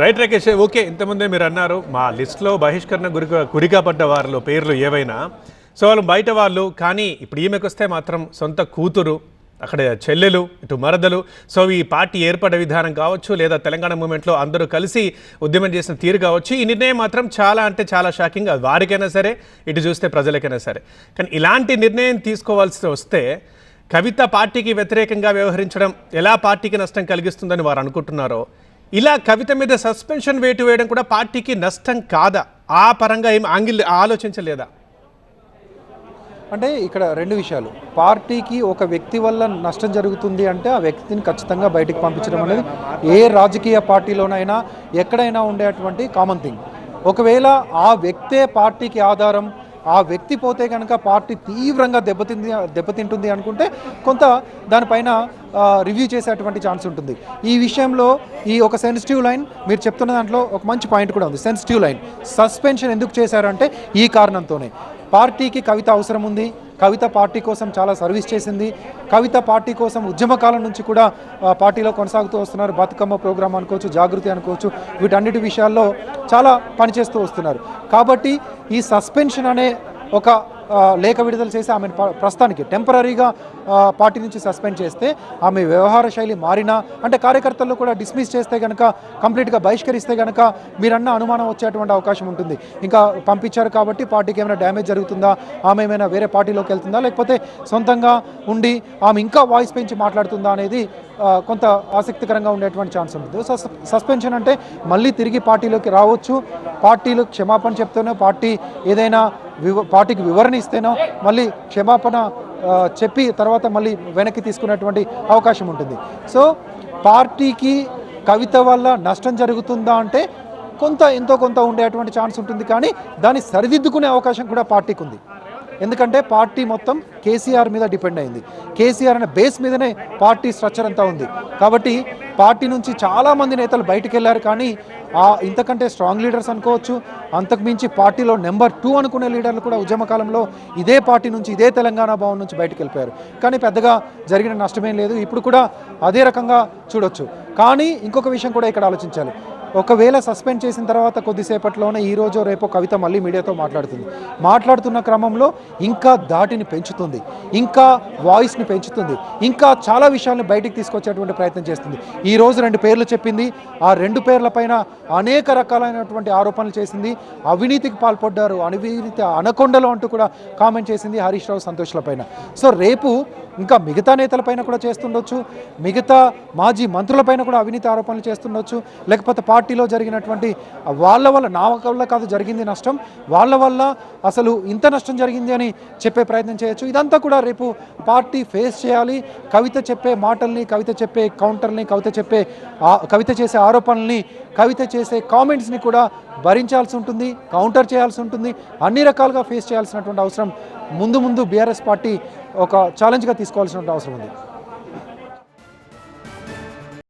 Right Rakesh, okay. ఇంతకుముందే మీరు అన్నారు మా లిస్టులో బహిష్కరణ గురిగా పడ్డ వారిలో పేర్లు ఏవైనా సో వాళ్ళు బయట వాళ్ళు, కానీ ఇప్పుడు ఈమెకు వస్తే మాత్రం సొంత కూతురు, అక్కడ చెల్లెలు, ఇటు మరదలు. సో ఈ పార్టీ ఏర్పడే విధానం కావచ్చు, లేదా తెలంగాణ మూమెంట్లో అందరూ కలిసి ఉద్యమం చేసిన తీరు కావచ్చు, ఈ నిర్ణయం మాత్రం చాలా అంటే చాలా షాకింగ్. అది వారికైనా సరే, ఇటు చూస్తే ప్రజలకైనా సరే. కానీ ఇలాంటి నిర్ణయం తీసుకోవాల్సి వస్తే కవిత పార్టీకి వ్యతిరేకంగా వ్యవహరించడం ఎలా పార్టీకి నష్టం కలిగిస్తుందని వారు అనుకుంటున్నారో, ఇలా కవిత మీద సస్పెన్షన్ వేటు వేయడం కూడా పార్టీకి నష్టం కాదా? ఆ పరంగా ఏం ఆలోచించలేదా? అంటే ఇక్కడ రెండు విషయాలు. పార్టీకి ఒక వ్యక్తి వల్ల నష్టం జరుగుతుంది అంటే ఆ వ్యక్తిని ఖచ్చితంగా బయటికి పంపించడం అనేది ఏ రాజకీయ పార్టీలోనైనా ఎక్కడైనా ఉండేటువంటి కామన్ థింగ్. ఒకవేళ ఆ వ్యక్తే పార్టీకి ఆధారం, ఆ వ్యక్తి పోతే కనుక పార్టీ తీవ్రంగా దెబ్బతింటుంది అనుకుంటే కొంత దానిపైన రివ్యూ చేసేటువంటి ఛాన్స్ ఉంటుంది. ఈ విషయంలో ఈ ఒక సెన్సిటివ్ లైన్ మీరు చెప్తున్న దాంట్లో ఒక మంచి పాయింట్ కూడా ఉంది. సెన్సిటివ్ లైన్ సస్పెన్షన్ ఎందుకు చేశారంటే ఈ కారణంతోనే. పార్టీకి కవిత అవసరం ఉంది. కవిత పార్టీ కోసం చాలా సర్వీస్ చేసింది. కవిత పార్టీ కోసం ఉద్యమకాలం నుంచి కూడా పార్టీలో కొనసాగుతూ వస్తున్నారు. బతుకమ్మ ప్రోగ్రాం అనుకోవచ్చు, జాగృతి అనుకోవచ్చు, వీటన్నిటి విషయాల్లో చాలా పనిచేస్తూ వస్తున్నారు. కాబట్టి ఈ సస్పెన్షన్ అనే ఒక లేఖ విడుదల చేసి ఆమెను ప్రస్తుతానికి టెంపరీగా పార్టీ నుంచి సస్పెండ్ చేస్తే, ఆమె వ్యవహార శైలి మారినా అంటే కార్యకర్తల్లో కూడా డిస్మిస్ చేస్తే కనుక, కంప్లీట్గా బహిష్కరిస్తే కనుక మీరన్న అనుమానం వచ్చేటువంటి అవకాశం ఉంటుంది. ఇంకా పంపించారు కాబట్టి పార్టీకి ఏమైనా డ్యామేజ్ జరుగుతుందా, ఆమె ఏమైనా వేరే పార్టీలోకి వెళ్తుందా, లేకపోతే సొంతంగా ఉండి ఆమె ఇంకా వాయిస్ పెంచి మాట్లాడుతుందా అనేది కొంత ఆసక్తికరంగా ఉండేటువంటి ఛాన్స్ ఉంటుంది. సస్పెన్షన్ అంటే మళ్ళీ తిరిగి పార్టీలోకి రావచ్చు. పార్టీలు క్షమాపణ చెప్తేనో, పార్టీ ఏదైనా పార్టీకి వివరణ ఇస్తేనో మళ్ళీ క్షమాపణ చెప్పి తర్వాత మళ్ళీ వెనక్కి తీసుకునేటువంటి అవకాశం ఉంటుంది. సో పార్టీకి కవిత వల్ల నష్టం జరుగుతుందా అంటే ఎంతో కొంత ఉండేటువంటి ఛాన్స్ ఉంటుంది. కానీ దాన్ని సరిదిద్దుకునే అవకాశం కూడా పార్టీకి ఉంది. ఎందుకంటే పార్టీ మొత్తం కేసీఆర్ మీద డిపెండ్ అయింది. కేసీఆర్ అనే బేస్ మీదనే పార్టీ స్ట్రక్చర్ అంతా ఉంది. కాబట్టి పార్టీ నుంచి చాలామంది నేతలు బయటికి వెళ్ళారు. కానీ ఇంతకంటే స్ట్రాంగ్ లీడర్స్ అనుకోవచ్చు, అంతకుమించి పార్టీలో నెంబర్ 2 అనుకునే లీడర్లు కూడా ఉద్యమకాలంలో ఇదే పార్టీ నుంచి, ఇదే తెలంగాణ భవన్ నుంచి బయటకు వెళ్ళిపోయారు. కానీ పెద్దగా జరిగిన నష్టమేం లేదు. ఇప్పుడు కూడా అదే రకంగా చూడొచ్చు. కానీ ఇంకొక విషయం కూడా ఇక్కడ ఆలోచించాలి. ఒకవేళ సస్పెండ్ చేసిన తర్వాత కొద్దిసేపట్లోనే ఈరోజు రేపో కవిత మళ్ళీ మీడియాతో మాట్లాడుతున్న క్రమంలో ఇంకా దాటిని పెంచుతుంది, ఇంకా వాయిస్ని పెంచుతుంది, ఇంకా చాలా విషయాలను బయటికి తీసుకొచ్చేటువంటి ప్రయత్నం చేస్తుంది. ఈరోజు 2 పేర్లు చెప్పింది. ఆ 2 పేర్లపైన అనేక రకాలైనటువంటి ఆరోపణలు చేసింది. అవినీతికి పాల్పడ్డారు, అవినీతి అనకొండలు అంటూ కూడా కామెంట్ చేసింది హరీష్ రావు, సంతోష్ల పైన. సో రేపు ఇంకా మిగతా నేతలపైన కూడా చేస్తుండొచ్చు, మిగతా మాజీ మంత్రులపైన కూడా అవినీతి ఆరోపణలు చేస్తుండొచ్చు. లేకపోతే పార్టీలో జరిగినటువంటి వాళ్ళ వల్ల, నా వల్ల కాదు జరిగింది నష్టం, వాళ్ళ వల్ల అసలు ఇంత నష్టం జరిగింది అని చెప్పే ప్రయత్నం చేయొచ్చు. ఇదంతా కూడా రేపు పార్టీ ఫేస్ చేయాలి. కవిత చెప్పే మాటల్ని, కవిత చెప్పే కౌంటర్ని, కవిత చేసే ఆరోపణల్ని, కవిత చేసే కామెంట్స్ని కూడా భరించాల్సి ఉంటుంది, కౌంటర్ చేయాల్సి ఉంటుంది. అన్ని రకాలుగా ఫేస్ చేయాల్సినటువంటి అవసరం ముందు బీఆర్ఎస్ పార్టీ ఒక ఛాలెంజ్గా తీసుకోవాల్సినటువంటి అవసరం ఉంది.